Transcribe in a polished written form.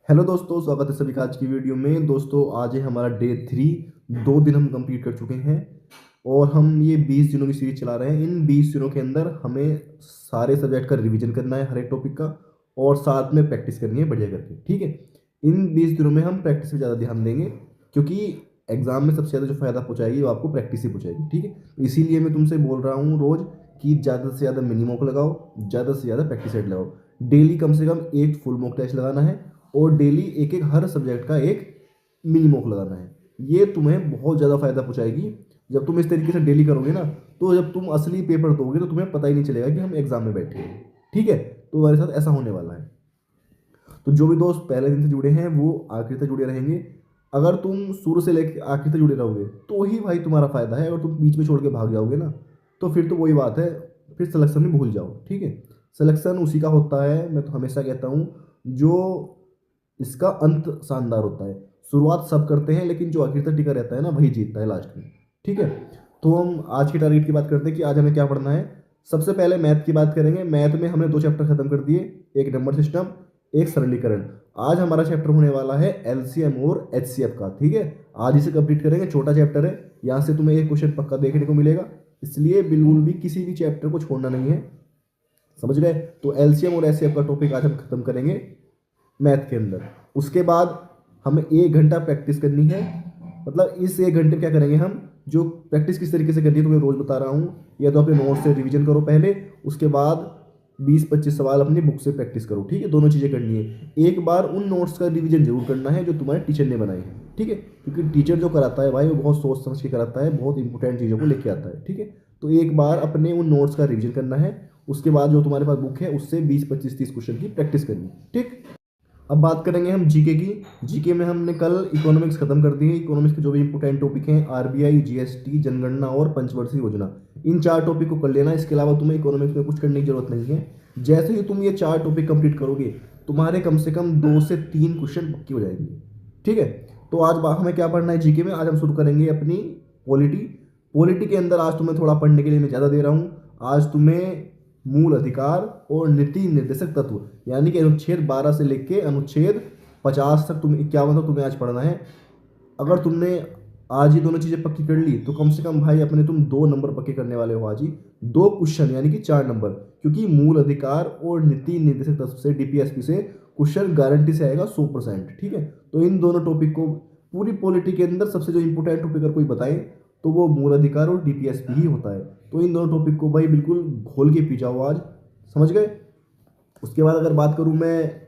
Hello दोस्तों, स्वागत है सभी का आज की वीडियो में। दोस्तों आज है हमारा डे 3। 2 दिन हम कंप्लीट कर चुके हैं और हम ये 20 दिनों की सीरीज चला रहे हैं। इन 20 दिनों के अंदर हमें सारे सब्जेक्ट का रिवीजन करना है, हर एक टॉपिक का, और साथ में प्रैक्टिस करनी है बढ़िया करके। ठीक है, इन 20 दिनों में हम प्रैक्टिस पे ज़्यादा ध्यान देंगे क्योंकि एग्जाम में सबसे ज़्यादा जो फ़ायदा पहुँचाएगी वो आपको प्रैक्टिस ही पहुँचाएगी। ठीक है, तो इसीलिए मैं तुमसे बोल रहा हूँ रोज़ कि ज़्यादा से ज़्यादा मिनी मॉक लगाओ, ज़्यादा से ज़्यादा प्रैक्टिस सेट लगाओ। डेली कम से कम एक फुल मॉक टेस्ट लगाना है और डेली एक एक हर सब्जेक्ट का एक मिनी मॉक लगाना है। ये तुम्हें बहुत ज़्यादा फायदा पहुंचाएगी। जब तुम इस तरीके से डेली करोगे ना, तो जब तुम असली पेपर दोगे तो तुम्हें पता ही नहीं चलेगा कि हम एग्जाम में बैठे हैं। ठीक है, तो हमारे साथ ऐसा होने वाला है। तो जो भी दोस्त पहले दिन से जुड़े हैं वो आखिर तक जुड़े रहेंगे। अगर तुम शुरू से लेकर आखिर तक जुड़े रहोगे तो ही भाई तुम्हारा फायदा है। अगर तुम बीच में छोड़ के भाग जाओगे ना, तो फिर तो वही बात है, फिर सिलेक्शन में भूल जाओ। ठीक है, सिलेक्शन उसी का होता है, मैं तो हमेशा कहता हूँ, जो इसका अंत शानदार होता है। शुरुआत सब करते हैं लेकिन जो आखिर तक टिका रहता है ना, वही जीतता है लास्ट में। ठीक है, तो हम आज की टारगेट की बात करते हैं कि आज हमें क्या पढ़ना है। सबसे पहले मैथ की बात करेंगे। मैथ में हमने 2 चैप्टर खत्म कर दिए, एक नंबर सिस्टम, एक सरलीकरण। आज हमारा चैप्टर होने वाला है एलसीएम और एचसीएफ का। ठीक है, आज इसे कंप्लीट करेंगे। छोटा चैप्टर है, यहाँ से तुम्हें एक क्वेश्चन पक्का देखने को मिलेगा, इसलिए बिल्कुल भी किसी भी चैप्टर को छोड़ना नहीं है। समझ गए? तो एलसीएम और एचसीएफ का टॉपिक आज हम खत्म करेंगे मैथ के अंदर। उसके बाद हमें 1 घंटा प्रैक्टिस करनी है। मतलब इस 1 घंटे में क्या करेंगे हम, जो प्रैक्टिस किस तरीके से करनी है तो मैं रोज़ बता रहा हूँ। या तो अपने नोट्स से रिवीजन करो पहले, उसके बाद 20-25 सवाल अपनी बुक से प्रैक्टिस करो। ठीक है, दोनों चीज़ें करनी है। एक बार उन नोट्स का रिवीजन जरूर करना है जो तुम्हारे टीचर ने बनाए हैं। ठीक है, क्योंकि टीचर जो कराता है भाई वो बहुत सोच समझ के कराता है, बहुत इंपॉर्टेंट चीज़ों को लेके आता है। ठीक है, तो एक बार अपने उन नोट्स का रिवीजन करना है। उसके बाद जो तुम्हारे पास बुक है उससे 20-25-30 क्वेश्चन की प्रैक्टिस करनी है। ठीक, अब बात करेंगे हम जीके की। जीके में हमने कल इकोनॉमिक्स खत्म कर दी है। इकोनॉमिक्स के जो भी इंपोर्टेंट टॉपिक हैं, आरबीआई, जीएसटी, जनगणना और पंचवर्षीय योजना, इन 4 टॉपिक को कर लेना। इसके अलावा तुम्हें इकोनॉमिक्स में कुछ करने की जरूरत नहीं है। जैसे ही तुम ये 4 टॉपिक कंप्लीट करोगे, तुम्हारे कम से कम 2 से 3 क्वेश्चन पक्के हो जाएंगे। ठीक है, तो आज हमें क्या पढ़ना है जीके में। आज हम शुरू करेंगे अपनी पॉलिटी। पॉलिटी के अंदर आज तुम्हें थोड़ा पढ़ने के लिए मैं ज़्यादा दे रहा हूँ। आज तुम्हें मूल अधिकार और नीति निर्देशक तत्व, यानी कि अनुच्छेद 12 से लेके अनुच्छेद 50 तक, तुम्हें 51 तक तुम्हें आज पढ़ना है। अगर तुमने आज ही दोनों चीज़ें पक्की कर ली तो कम से कम भाई अपने तुम 2 नंबर पक्के करने वाले हो आज ही। 2 क्वेश्चन यानी कि 4 नंबर, क्योंकि मूल अधिकार और नीति निर्देशक तत्व से, डीपीएसपी से क्वेश्चन गारंटी से आएगा 100%। ठीक है, तो इन दोनों टॉपिक को पूरी पॉलिटी के अंदर सबसे जो इंपोर्टेंट टॉपिक अगर कोई बताए तो वो मूल अधिकार और डीपीएसपी ही होता है। तो इन दोनों टॉपिक को भाई बिल्कुल घोल के पी जाओ आज। समझ गए? उसके बाद अगर बात करूं मैं